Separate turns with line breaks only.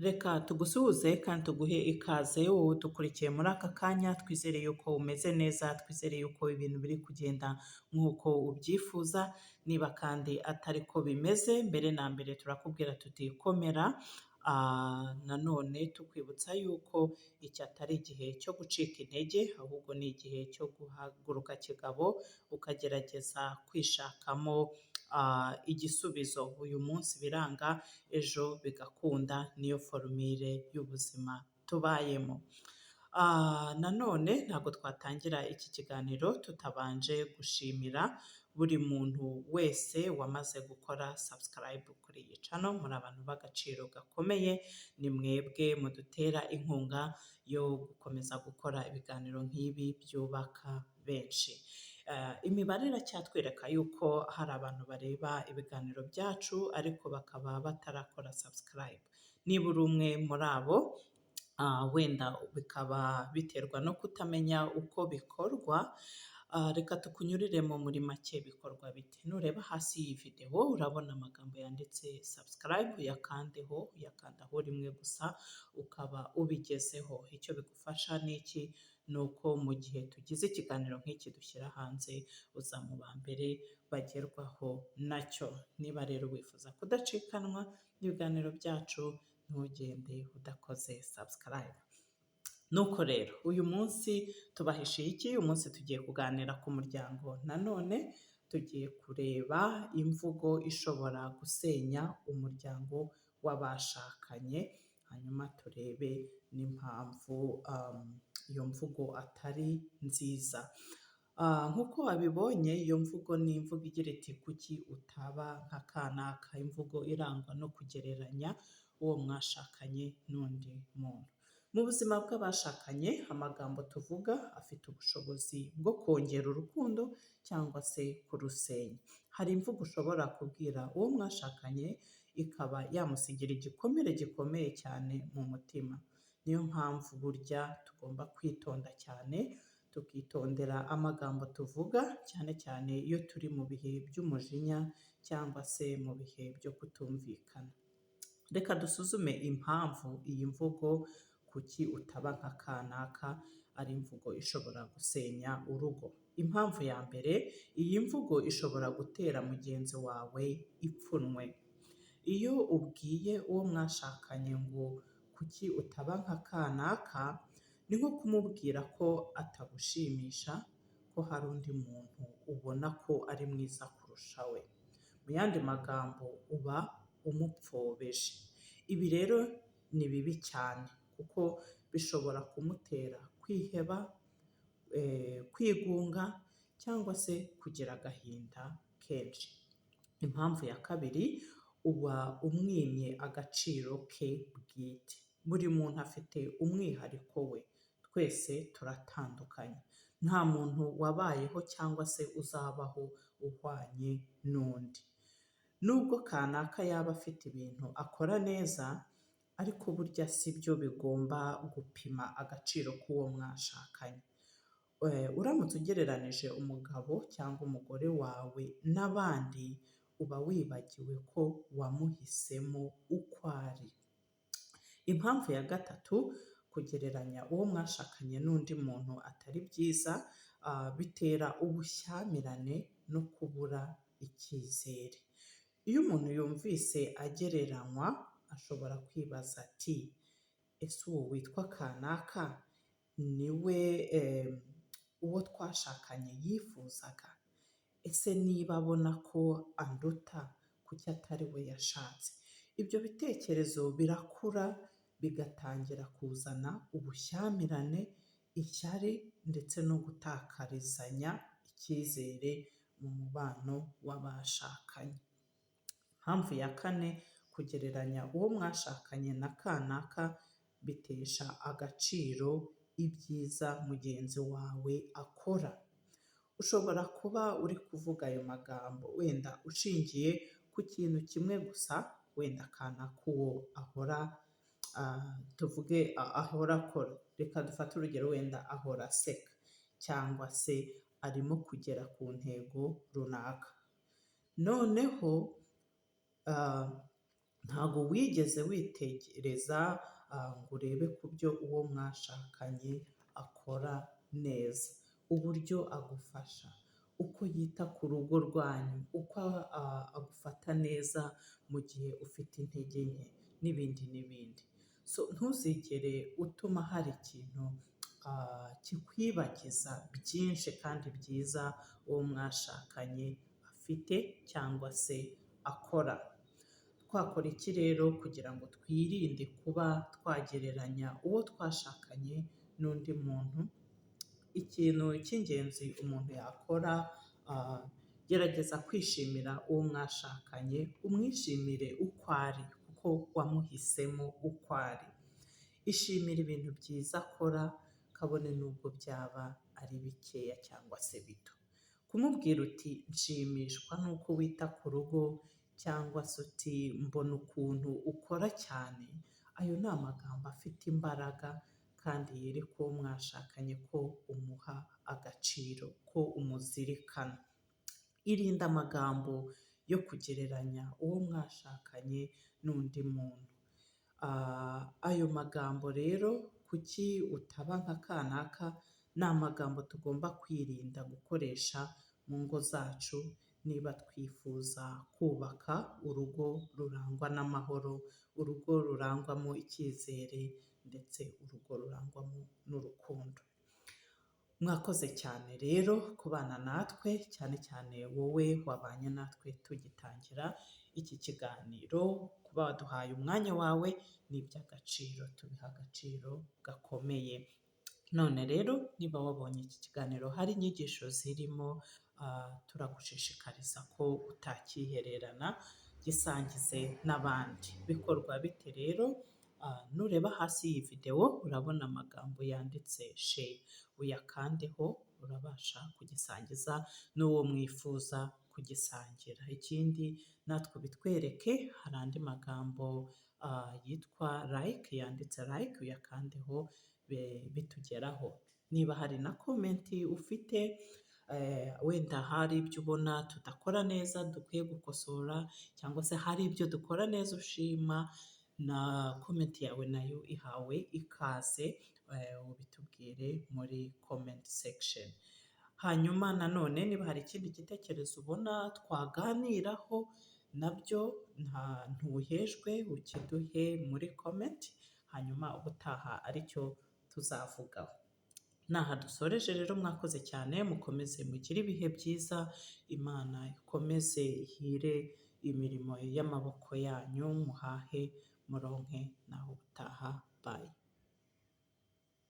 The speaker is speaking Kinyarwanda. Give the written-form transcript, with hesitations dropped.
Reka tugusuhuze kandi tuguhe ikaze wowe udukurikiye muri aka kanya, twizere yuko umeze neza, twizere yuko ibintu biri kugenda nk'uko ubyifuza, niba kandi atari ko bimeze, mbere na mbere turakubwira tuti komera, nanone tukwibutsa yuko iki atari igihe cyo gucika intege, ahubwo ni igihe cyo guhaguruka kigabo, ukagerageza kwishakamo igisubizo. Uyu munsi biranga, ejo bigakunda, niyo forumire y'ubuzima tubayemo. Nanone ntabwo twatangira iki kiganiro tutabanje gushimira buri muntu wese wamaze gukora subscribe kuri iyi channel. Muri abantu b'agaciro gakomeye, ni mwebwe mudutera inkunga yo gukomeza gukora ibiganiro nk'ibi byubaka benshi. Imibare iracyatwereka yuko hari abantu bareba ibiganiro byacu ariko bakaba batarakora subscribe. Niba uri umwe muri abo, wenda bikaba biterwa no kutamenya uko bikorwa, reka tukunyuriremo muri make bikorwa bite. Nureba hasi y'iyi video urabona amagambo yanditse subscribe, uyakandaho rimwe gusa ukaba ubigezeho. Icyo bigufasha ni iki? Ni uko mu gihe tugize ikiganiro nk'iki dushyira hanze, uza mu ba mbere bagerwaho nacyo. Niba rero wifuza kudacikanwa n'ibiganiro byacu, ntugende udakoze subscribe. Nuko rero uyu munsi tubahishiye iki? Uyu munsi tugiye kuganira ku muryango. Nanone tugiye kureba imvugo ishobora gusenya umuryango w'abashakanye, hanyuma turebe n'impamvu iyo mvugo atari nziza. Nk'uko wabibonye, iyo mvugo ni imvugo igira iti kuki utaba nka kanaka, imvugo irangwa no kugereranya uwo mwashakanye n'undi muntu. Mu buzima bw'abashakanye, amagambo tuvuga afite ubushobozi bwo kongera urukundo cyangwa se kurusenya. Hari imvugo ushobora kubwira uwo mwashakanye ikaba yamusigira igikomere gikomeye cyane mu mutima. Niyo mpamvu burya tugomba kwitonda cyane, tukitondera amagambo tuvuga, cyane cyane iyo turi mu bihe by'umujinya cyangwa se mu bihe byo kutumvikana. Reka dusuzume impamvu iyi mvugo kuki utaba nka kanaka ari imvugo ishobora gusenya urugo. Impamvu ya mbere, iyi mvugo ishobora gutera mugenzi wawe ipfunwe. Iyo ubwiye uwo mwashakanye ngo kuki utaba nka kanaka, ni nko kumubwira ko atagushimisha, ko hari undi muntu ubona ko ari mwiza kurusha we. Mu yandi magambo uba umupfobeje. Ibi rero ni bibi cyane kuko bishobora kumutera kwiheba, kwigunga cyangwa se kugira agahinda kenshi. Impamvu ya kabiri, uba umwimye agaciro ke bwite. Buri muntu afite umwihariko we, twese turatandukanye. Nta muntu wabayeho cyangwa se uzabaho uhwanye n'undi. Nubwo kanaka yaba afite ibintu akora neza, ariko burya si byo bigomba gupima agaciro k'uwo mwashakanye. Uramutse ugereranije umugabo cyangwa umugore wawe n'abandi, uba wibagiwe ko wamuhisemo uko ari. Impamvu ya gatatu, kugereranya uwo mwashakanye n'undi muntu atari byiza, bitera ubushyamirane no kubura icyizere. Iyo umuntu yumvise agereranywa, ashobora kwibaza ati ese uwo witwa kanaka niwe uwo twashakanye yifuzaga? Ese niba abona ko anduta, kuki atari we yashatse? Ibyo bitekerezo birakura bigatangira kuzana ubushyamirane, ishyari ndetse no gutakarizanya icyizere mu mubano w'abashakanye. Impamvu ya kane, kugereranya uwo mwashakanye na kanaka bitesha agaciro ibyiza mugenzi wawe akora. Ushobora kuba uri kuvuga ayo magambo wenda ushingiye ku kintu kimwe gusa, wenda kanaka uwo ahora ahora akora. Reka dufate urugero, wenda ahora aseka cyangwa se arimo kugera ku ntego runaka. Noneho ntago wigeze witegereza ngo urebe ku byo uwo mwashakanye akora neza, uburyo agufasha, uko yita ku rugo rwanyu, uko agufata neza mu gihe ufite intege nke n'ibindi n'ibindi. So ntuzigere utuma hari ikintu kikwibagiza byinshi kandi byiza uwo mwashakanye afite cyangwa se akora. Twakora iki rero kugira ngo twirinde kuba twagereranya uwo twashakanye n'undi muntu? Ikintu cy'ingenzi umuntu yakora, gerageza kwishimira uwo mwashakanye, umwishimire uko ari kuko wamuhisemo uko ari. Ishimira ibintu byiza akora, kabone n'ubwo byaba ari bikeya cyangwa se bito. Kumubwira uti nshimishwa n'uko wita ku rugo, cyangwa se uti mbona ukuntu ukora cyane, ayo ni amagambo afite imbaraga kandi yereka uwo mwashakanye ko umuha agaciro, ko umuzirikana. Irinde amagambo yo kugereranya uwo mwashakanye n'undi muntu. Ayo magambo rero kuki utaba nka kanaka? Ni amagambo tugomba kwirinda gukoresha mu ngo zacu niba twifuza kubaka urugo rurangwa n'amahoro, urugo rurangwamo icyizere ndetse urugo rurangwamo n'urukundo. Mwakoze cyane rero kubana natwe, cyane cyane wowe wabanye natwe tugitangira iki kiganiro, kuba waduhaye umwanya wawe ni iby'agaciro, tubiha agaciro gakomeye. None rero niba wabonye iki kiganiro hari inyigisho zirimo, turagushishikariza ko utakihererana, gisangize n'abandi. Bikorwa bite rero? Nureba hasi y'iyi videwo urabona amagambo yanditse share, uyakandeho urabasha kugisangiza n'uwo mwifuza kugisangira. Ikindi natwe bitwereke, hari andi magambo yitwa like, yanditse like, uyakandeho bitugeraho. Niba hari na komenti ufite, wenda hari ibyo ubona tudakora neza dukwiye gukosora, cyangwa se hari ibyo dukora neza ushima, na komenti yawe nayo ihawe ikaze, ubitubwire muri comment section. Hanyuma nanone niba hari ikindi gitekerezo ubona twaganiraho, nabyo ntuhejwe, ukiduhe muri comment, hanyuma ubutaha aricyo tuzavugaho. Naha dusoreje rero, mwakoze cyane, mukomeze mugire ibihe byiza, Imana ikomeze ihire imirimo y'amaboko yanyu, muhahe muronke naho